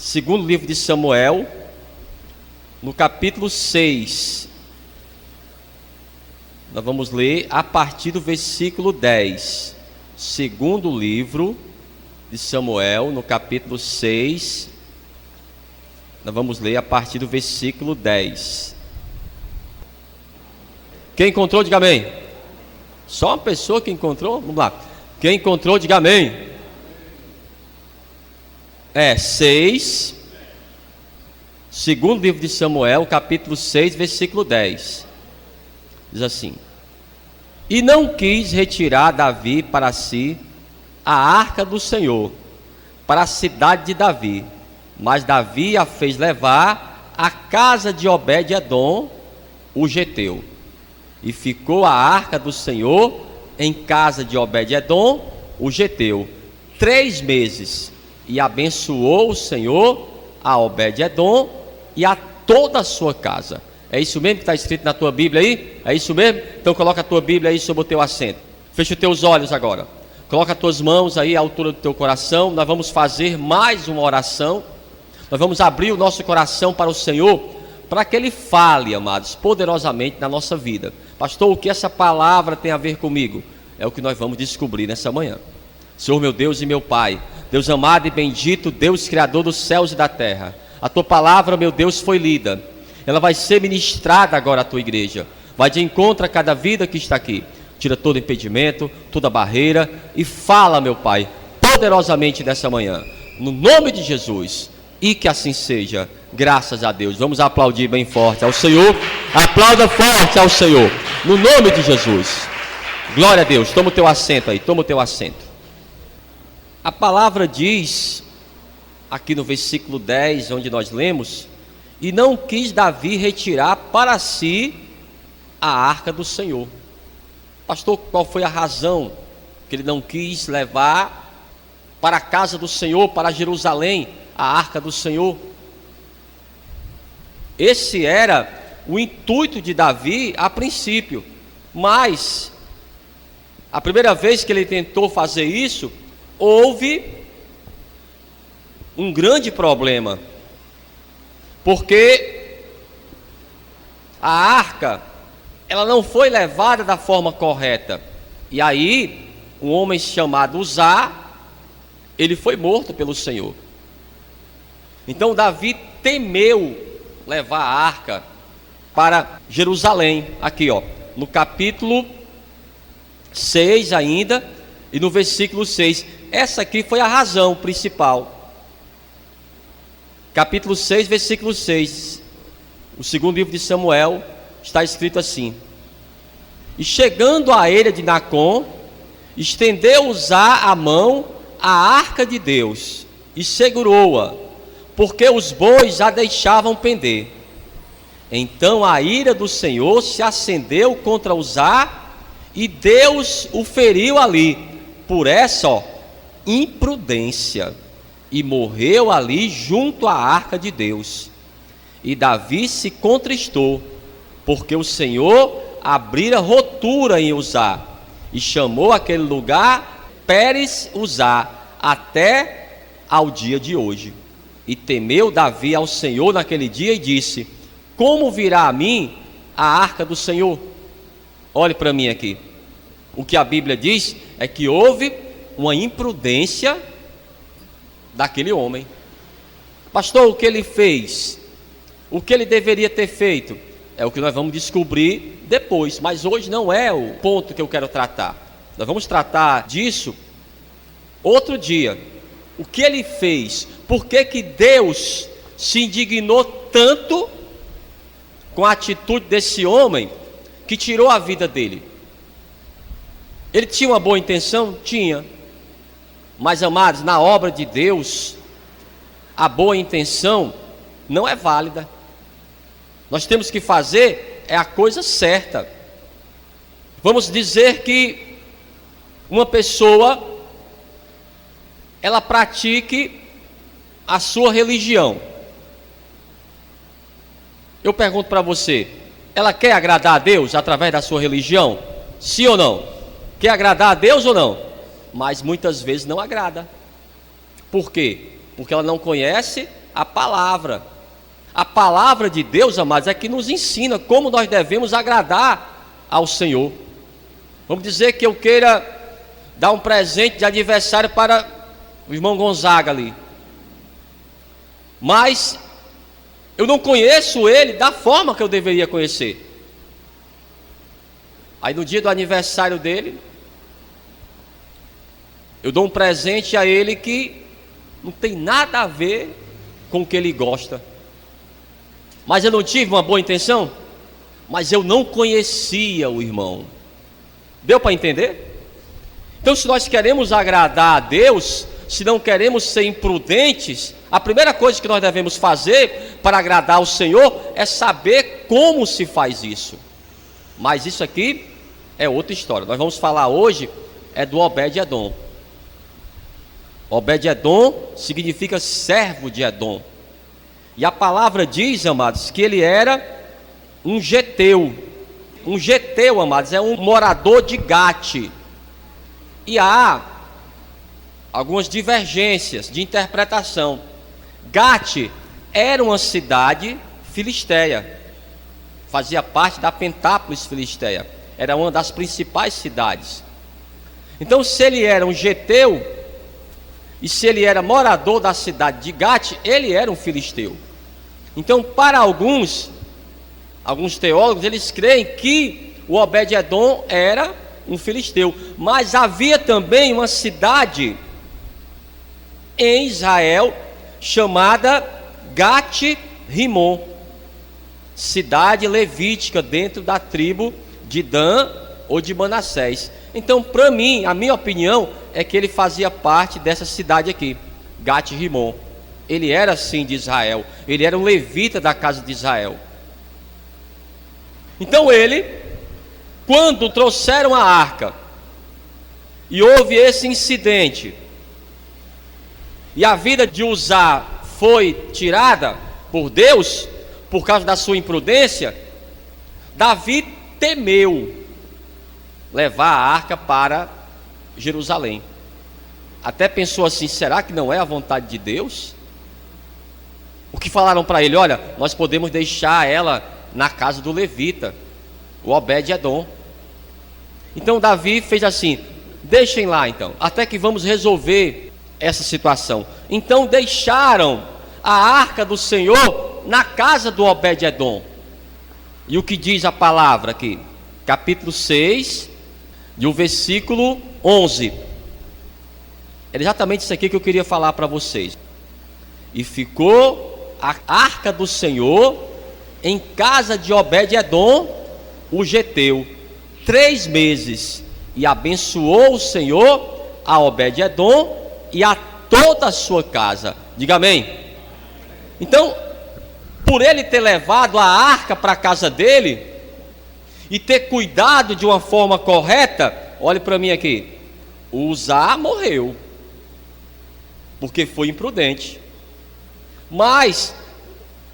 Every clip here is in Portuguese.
Segundo livro de Samuel, no capítulo 6. Nós vamos ler a partir do versículo 10. Segundo livro de Samuel, no capítulo 6. Nós vamos ler a partir do versículo 10. Quem encontrou, diga amém. Só uma pessoa que encontrou? Vamos lá. Quem encontrou, diga amém. 6. Segundo livro de Samuel, capítulo 6, versículo 10. Diz assim: E não quis retirar Davi para si a arca do Senhor, para a cidade de Davi, mas Davi a fez levar à casa de Obed-edom, o geteu. E ficou a arca do Senhor em casa de Obed-edom, o geteu, 3 meses. E abençoou o Senhor a Obed-edom e a toda a sua casa. É isso mesmo que está escrito na tua Bíblia aí? É isso mesmo? Então coloca a tua Bíblia aí sobre o teu assento. Fecha os teus olhos agora. Coloca as tuas mãos aí à altura do teu coração. Nós vamos fazer mais uma oração. Nós vamos abrir o nosso coração para o Senhor, para que Ele fale, amados, poderosamente na nossa vida. Pastor, o que essa palavra tem a ver comigo? É o que nós vamos descobrir nessa manhã. Senhor meu Deus e meu Pai, Deus amado e bendito, Deus criador dos céus e da terra, a tua palavra, meu Deus, foi lida. Ela vai ser ministrada agora à tua igreja. Vai de encontro a cada vida que está aqui. Tira todo impedimento, toda barreira e fala, meu Pai, poderosamente nessa manhã, no nome de Jesus. E que assim seja, graças a Deus. Vamos aplaudir bem forte ao Senhor. Aplauda forte ao Senhor, no nome de Jesus. Glória a Deus. Toma o teu assento aí, toma o teu assento. A palavra diz, aqui no versículo 10, onde nós lemos: E não quis Davi retirar para si a arca do Senhor. Pastor, qual foi a razão que ele não quis levar para a casa do Senhor, para Jerusalém, a arca do Senhor? Esse era o intuito de Davi a princípio, mas a primeira vez que ele tentou fazer isso, houve um grande problema, porque a arca, ela não foi levada da forma correta, e aí um homem chamado Uzá, ele foi morto pelo Senhor. Então Davi temeu levar a arca para Jerusalém, aqui ó, no capítulo 6 ainda, e no versículo 6, essa aqui foi a razão principal. Capítulo 6, versículo 6, o segundo livro de Samuel, está escrito assim: E chegando à ilha de Nacon, estendeu Uzá a mão à arca de Deus, e segurou-a, porque os bois a deixavam pender. Então a ira do Senhor se acendeu contra Uzá, e Deus o feriu ali, por essa imprudência, e morreu ali junto à arca de Deus. E Davi se contristou, porque o Senhor abrira rotura em Uzá, e chamou aquele lugar Pérez Uzá, até ao dia de hoje. E temeu Davi ao Senhor naquele dia e disse: Como virá a mim a arca do Senhor? Olhe para mim aqui. O que a Bíblia diz é que houve uma imprudência daquele homem. Pastor, o que ele fez? O que ele deveria ter feito? É o que nós vamos descobrir depois, mas hoje não é o ponto que eu quero tratar. Nós vamos tratar disso outro dia. O que ele fez? Por que que Deus se indignou tanto com a atitude desse homem que tirou a vida dele? Ele tinha uma boa intenção? Tinha. Mas, amados, na obra de Deus, a boa intenção não é válida. Nós temos que fazer a coisa certa. Vamos dizer que uma pessoa, ela pratique a sua religião. Eu pergunto para você, ela quer agradar a Deus através da sua religião? Sim ou não? Quer agradar a Deus ou não? Mas muitas vezes não agrada. Por quê? Porque ela não conhece a palavra. A palavra de Deus, amados, é que nos ensina como nós devemos agradar ao Senhor. Vamos dizer que eu queira dar um presente de aniversário para o irmão Gonzaga ali, mas eu não conheço ele da forma que eu deveria conhecer. Aí no dia do aniversário dele, eu dou um presente a ele que não tem nada a ver com o que ele gosta. Mas eu não tive uma boa intenção, mas eu não conhecia o irmão. Deu para entender? Então, se nós queremos agradar a Deus, se não queremos ser imprudentes, a primeira coisa que nós devemos fazer para agradar ao Senhor é saber como se faz isso. Mas isso aqui é outra história. Nós vamos falar hoje do Obed-Edom. Obed-Edom significa servo de Edom. E a palavra diz, amados, que ele era um geteu. Um geteu, amados, é um morador de Gate. E há algumas divergências de interpretação. Gate era uma cidade filisteia. Fazia parte da Pentápolis filisteia. Era uma das principais cidades. Então, se ele era um geteu, e se ele era morador da cidade de Gate, ele era um filisteu. Então, para alguns teólogos, eles creem que o Obed-Edom era um filisteu. Mas havia também uma cidade em Israel chamada Gat-Rimon, cidade levítica dentro da tribo de Dan ou de Manassés. Então, para mim, a minha opinião é que ele fazia parte dessa cidade aqui, Gat-Rimon. Ele era sim de Israel, ele era um levita da casa de Israel. Então ele, quando trouxeram a arca, e houve esse incidente, e a vida de Uzá foi tirada por Deus, por causa da sua imprudência, Davi temeu levar a arca para Jerusalém. Até pensou assim: será que não é a vontade de Deus? O que falaram para ele? Olha, nós podemos deixar ela na casa do levita, o Obed-Edom. Então Davi fez assim: deixem lá então, até que vamos resolver essa situação. Então deixaram a arca do Senhor na casa do Obed-Edom. E o que diz a palavra aqui? Capítulo 6, e o versículo 11. É exatamente isso aqui que eu queria falar para vocês. E ficou a arca do Senhor em casa de Obed-Edom, o geteu, 3 meses. E abençoou o Senhor a Obed-Edom e a toda a sua casa. Diga amém. Então, por ele ter levado a arca para a casa dele e ter cuidado de uma forma correta, olhe para mim aqui, Uzá morreu porque foi imprudente. Mas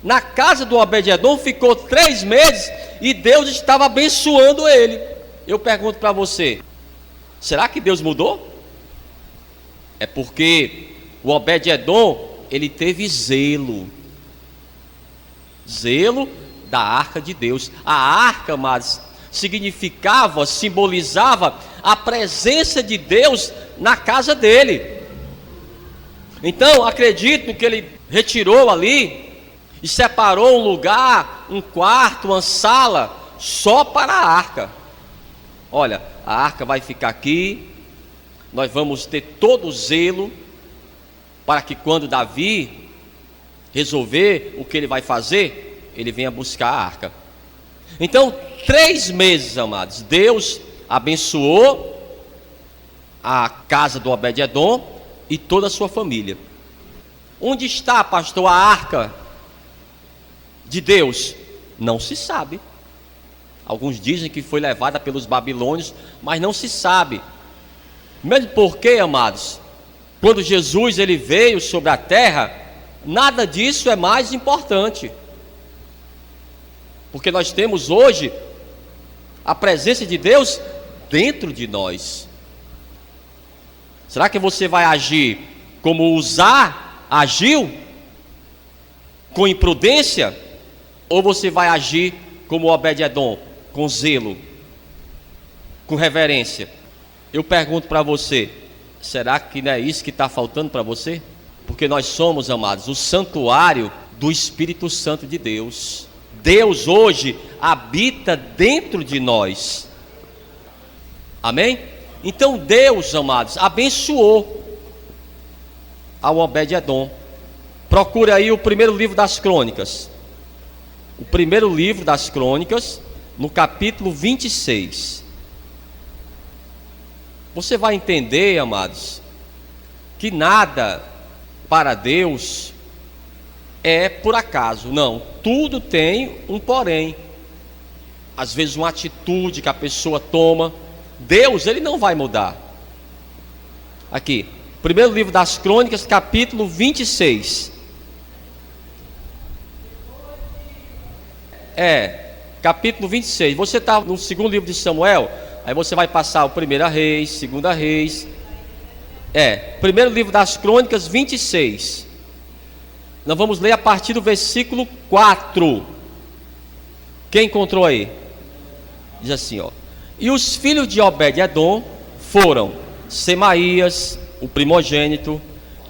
na casa do Obed-Edom ficou 3 meses e Deus estava abençoando ele. Eu pergunto para você, será que Deus mudou? É porque o Obed-Edom, ele teve zelo da arca de Deus. A arca, mas significava, simbolizava a presença de Deus na casa dele. Então acredito que ele retirou ali e separou um lugar, um quarto, uma sala só para a arca. Olha, a arca vai ficar aqui, nós vamos ter todo o zelo para que quando Davi resolver o que ele vai fazer, ele venha buscar a arca. Então, 3 meses, amados, Deus abençoou a casa do Obed-Edom e toda a sua família. Onde está, pastor, a arca de Deus? Não se sabe. Alguns dizem que foi levada pelos babilônios, mas não se sabe. Mesmo porque, amados, quando Jesus ele veio sobre a terra, nada disso é mais importante. Porque nós temos hoje a presença de Deus dentro de nós. Será que você vai agir como Uzá agiu? com imprudência? Ou você vai agir como Obed-Edom, com zelo, com reverência? Eu pergunto para você, será que não é isso que está faltando para você? Porque nós somos, amados, o santuário do Espírito Santo de Deus. Deus hoje habita dentro de nós. Amém? Então Deus, amados, abençoou ao Obed-Edom. Procure aí o primeiro livro das Crônicas. O primeiro livro das Crônicas, no capítulo 26. Você vai entender, amados, que nada para Deus é por acaso. Não, tudo tem um porém. Às vezes uma atitude que a pessoa toma, Deus, ele não vai mudar. Aqui, primeiro livro das Crônicas, capítulo 26. Capítulo 26. Você está no segundo livro de Samuel, aí você vai passar o 1 Reis, 2 Reis. Primeiro livro das Crônicas, 26. Nós vamos ler a partir do versículo 4. Quem encontrou aí? Diz assim, ó: E os filhos de Obed-Edom foram Semaías, o primogênito,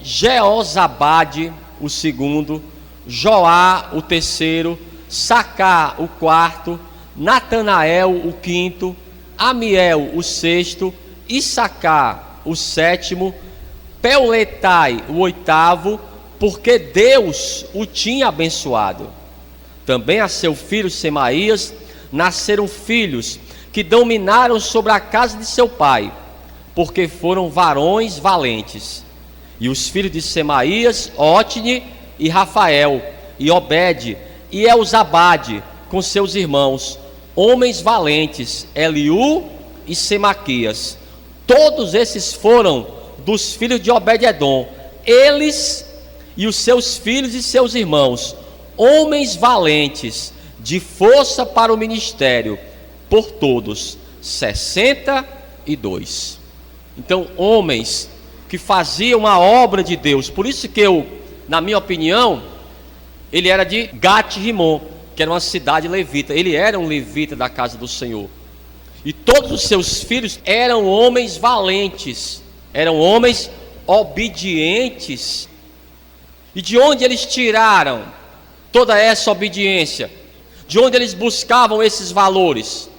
Jeozabade, o segundo, Joá, o terceiro, Sacá, o quarto, Natanael, o quinto, Amiel, o sexto, Issacar, o sétimo, Peuletai, o oitavo, porque Deus o tinha abençoado. Também a seu filho Semaías nasceram filhos que dominaram sobre a casa de seu pai, porque foram varões valentes. E os filhos de Semaías, Otni e Rafael, e Obed, e Elzabade, com seus irmãos, homens valentes, Eliú e Semaquias. Todos esses foram dos filhos de Obed-Edom, eles e os seus filhos e seus irmãos, homens valentes, de força para o ministério, por todos, 62. Então, homens que faziam a obra de Deus. Por isso que na minha opinião, ele era de Gat-Rimon, que era uma cidade levita. Ele era um levita da casa do Senhor. E todos os seus filhos eram homens valentes, eram homens obedientes. E de onde eles tiraram toda essa obediência? De onde eles buscavam esses valores?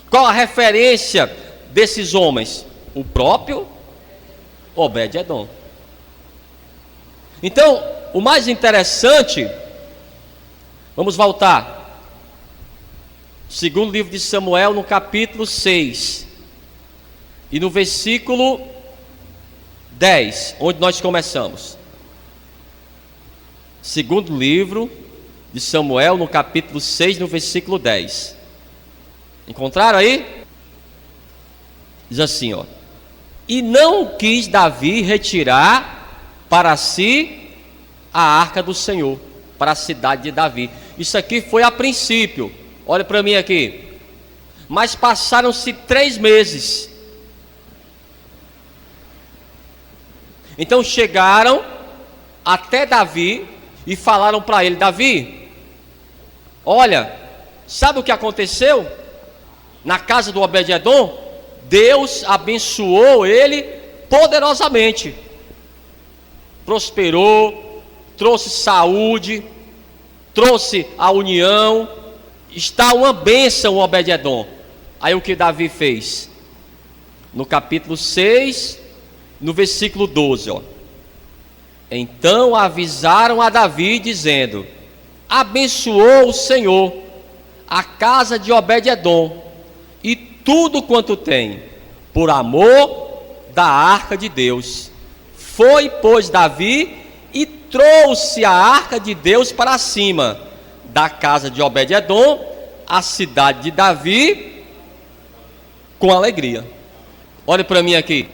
Qual a referência desses homens? O próprio Obed-Edom. Então, o mais interessante, vamos voltar. Segundo livro de Samuel, no capítulo 6, e no versículo 10, onde nós começamos. Segundo livro de Samuel, no capítulo 6, no versículo 10. Encontraram aí? Diz assim, ó: E não quis Davi retirar para si a arca do Senhor, para a cidade de Davi. Isso aqui foi a princípio. Olha para mim aqui. Mas passaram-se 3 meses. Então chegaram até Davi e falaram para ele: Davi, olha, sabe o que aconteceu? Na casa do Obed-Edom, Deus abençoou ele poderosamente. Prosperou, trouxe saúde, trouxe a união. Está uma bênção o Obed-Edom. Aí o que Davi fez? No capítulo 6, no versículo 12, ó: Então avisaram a Davi, dizendo: Abençoou o Senhor a casa de Obed-Edom e tudo quanto tem, por amor da arca de Deus. Foi, pois, Davi e trouxe a arca de Deus para cima da casa de Obed-Edom, a cidade de Davi, com alegria. Olha para mim aqui.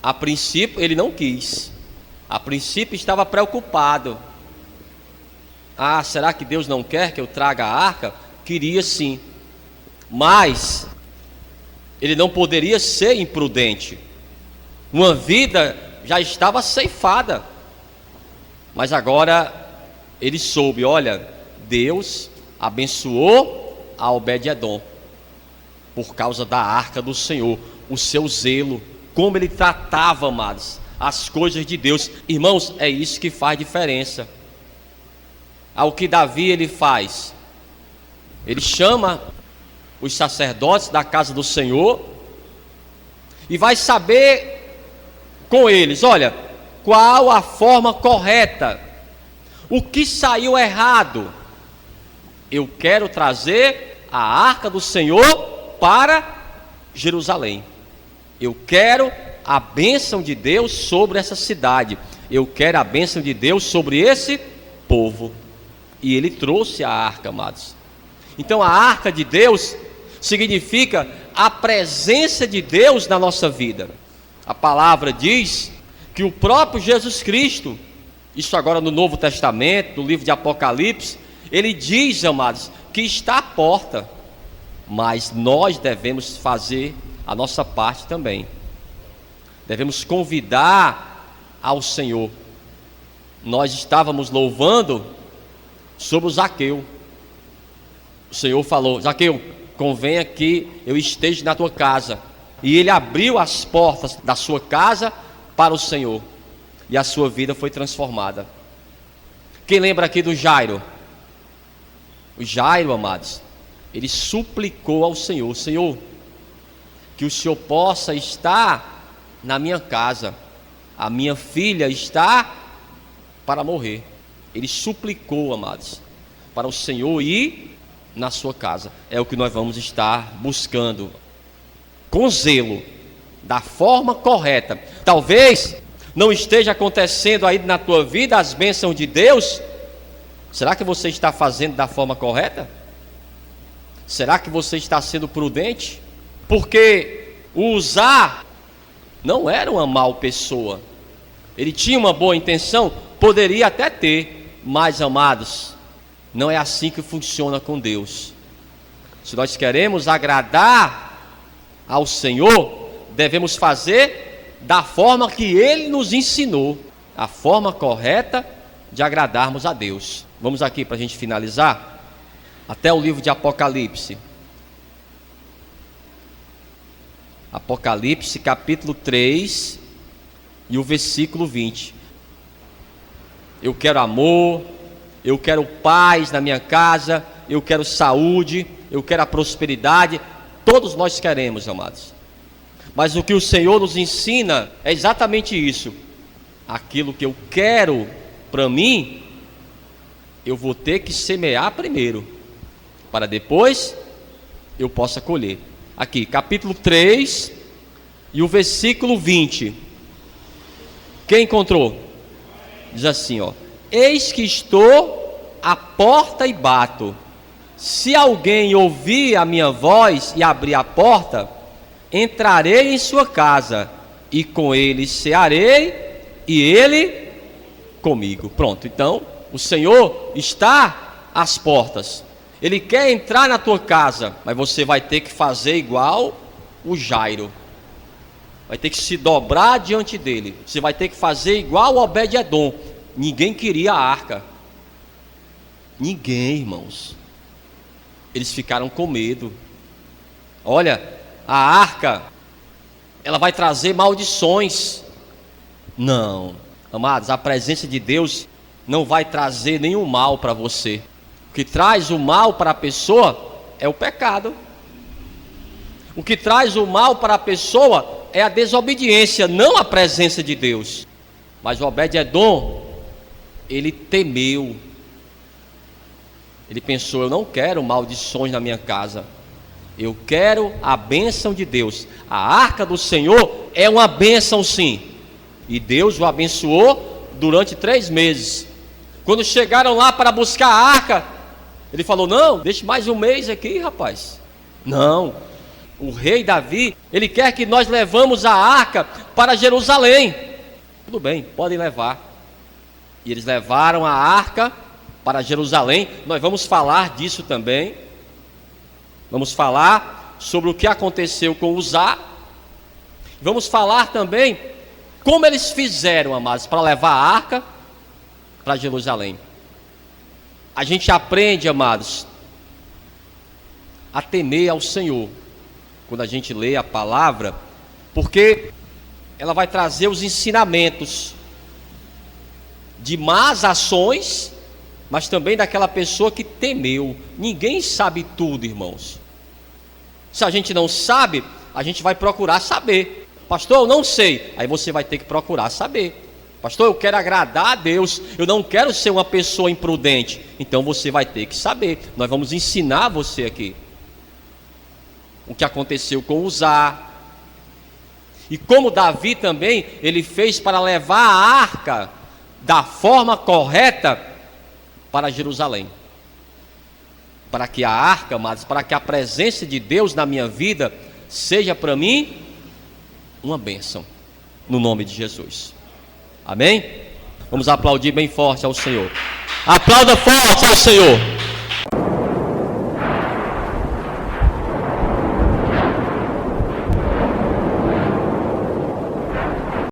A princípio ele não quis. A princípio estava preocupado. Ah, será que Deus não quer que eu traga a arca? Queria sim. Mas ele não poderia ser imprudente. Uma vida já estava ceifada. Mas agora ele soube, olha, Deus abençoou a Obed-edom por causa da arca do Senhor, o seu zelo, como ele tratava, amados, as coisas de Deus. Irmãos, é isso que faz diferença. Ao que Davi ele faz, ele chama os sacerdotes da casa do Senhor e vai saber com eles, olha, qual a forma correta, o que saiu errado. Eu quero trazer a arca do Senhor para Jerusalém. Eu quero a bênção de Deus sobre essa cidade. Eu quero a bênção de Deus sobre esse povo. E ele trouxe a arca, amados. Então a arca de Deus significa a presença de Deus na nossa vida. A palavra diz que o próprio Jesus Cristo, isso agora no Novo Testamento, no livro de Apocalipse, ele diz, amados, que está à porta, mas nós devemos fazer a nossa parte também. Devemos convidar ao Senhor. Nós estávamos louvando sobre o Zaqueu. O Senhor falou: Zaqueu, convenha que eu esteja na tua casa. E ele abriu as portas da sua casa para o Senhor, e a sua vida foi transformada. Quem lembra aqui do Jairo? O Jairo, amados, ele suplicou ao Senhor: Senhor, que o Senhor possa estar na minha casa, a minha filha está para morrer. Ele suplicou, amados, para o Senhor ir na sua casa. É o que nós vamos estar buscando, com zelo, da forma correta. Talvez não esteja acontecendo aí na tua vida as bênçãos de Deus. Será que você está fazendo da forma correta? Será que você está sendo prudente? Porque o Uzá não era uma mal pessoa. Ele tinha uma boa intenção, poderia até ter, mas, amados, não é assim que funciona com Deus. Se nós queremos agradar ao Senhor, devemos fazer da forma que Ele nos ensinou, a forma correta de agradarmos a Deus. Vamos aqui para a gente finalizar, até o livro de Apocalipse. Apocalipse capítulo 3 e o versículo 20. Eu quero amor, eu quero paz na minha casa, eu quero saúde, eu quero a prosperidade. Todos nós queremos, amados. Mas o que o Senhor nos ensina é exatamente isso. Aquilo que eu quero para mim, eu vou ter que semear primeiro, para depois eu possa colher. Aqui, capítulo 3 e o versículo 20. Quem encontrou? Diz assim, ó: eis que estou à porta e bato. Se alguém ouvir a minha voz e abrir a porta, entrarei em sua casa, e com ele cearei, e ele comigo. Pronto, então o Senhor está às portas. Ele quer entrar na tua casa, mas você vai ter que fazer igual o Jairo. Vai ter que se dobrar diante dele. Você vai ter que fazer igual o Obed-edom. Ninguém queria a arca. Ninguém, irmãos. Eles ficaram com medo. Olha, a arca, ela vai trazer maldições. Não, amados, a presença de Deus não vai trazer nenhum mal para você. O que traz o mal para a pessoa é o pecado. O que traz o mal para a pessoa é a desobediência, não a presença de Deus. Mas o Obed-edom, ele temeu. Ele pensou: eu não quero maldições na minha casa, eu quero a bênção de Deus. A arca do Senhor é uma bênção, sim. E Deus o abençoou durante 3 meses. Quando chegaram lá para buscar a arca, ele falou: não, deixe mais um mês aqui, rapaz. Não, o rei Davi, ele quer que nós levamos a arca para Jerusalém. Tudo bem, podem levar. E eles levaram a arca para Jerusalém. Nós vamos falar disso também. Vamos falar sobre o que aconteceu com Uzá. Vamos falar também como eles fizeram, amados, para levar a arca para Jerusalém. a gente aprende, amados, a temer ao Senhor quando a gente lê a palavra, porque ela vai trazer os ensinamentos de más ações, mas também daquela pessoa que temeu. Ninguém sabe tudo, irmãos. Se a gente não sabe, a gente vai procurar saber. Pastor, eu não sei. Aí você vai ter que procurar saber. Pastor, eu quero agradar a Deus, eu não quero ser uma pessoa imprudente. Então você vai ter que saber. Nós vamos ensinar você aqui o que aconteceu com Uzá. E como Davi também, ele fez para levar a arca da forma correta para Jerusalém. Para que a arca, mas para que a presença de Deus na minha vida seja para mim uma bênção, no nome de Jesus. Amém? Vamos aplaudir bem forte ao Senhor. Aplauda forte ao Senhor.